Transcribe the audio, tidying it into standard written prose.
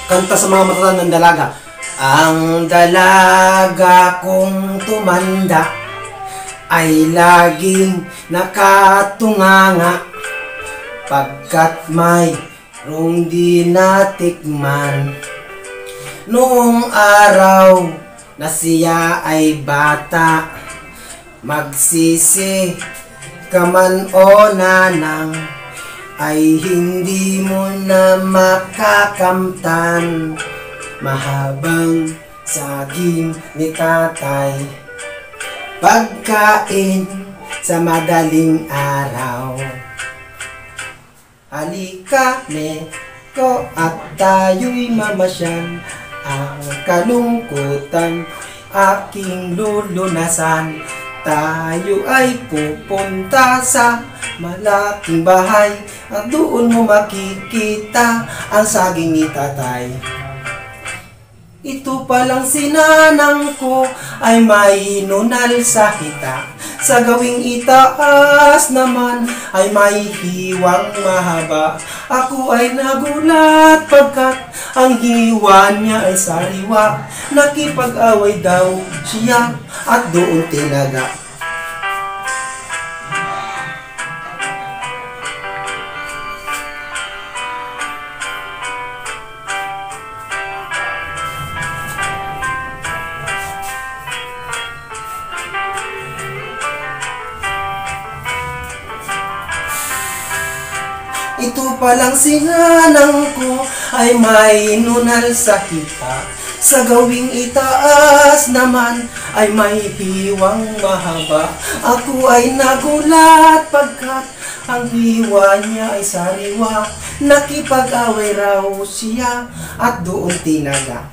kanta sa mga matatandang dalaga. Ang dalaga kong tumanda ay laging nakatunganga pagkat mayroong di natikman. Noong araw na siya ay bata, magsisi ka man o nanang, ay hindi mo na makakamtan. Mahabang saging ni tatay, pagkain sa madaling araw. Halika neko at tayo'y mamasyal, ang kalungkutan aking lulunasan. Tayo ay pupunta sa malaking bahay at doon mo makikita ang saging ni tatay. Ito palang sinanang ko ay may nunal sa hita, sa gawing itaas naman ay may hiwang mahaba. Ako ay nagulat pagkat ang hiwa niya ay sariwa. Nakipag-away daw siya at doon tinaga. Ito palang sinanang ko ay may nunal sa hita, sa gawing itaas naman ay may hiwang mahaba. Ako ay nagulat pagkat ang hiwa niya ay sariwa. Nakipag-away raw siya at doon tinaga.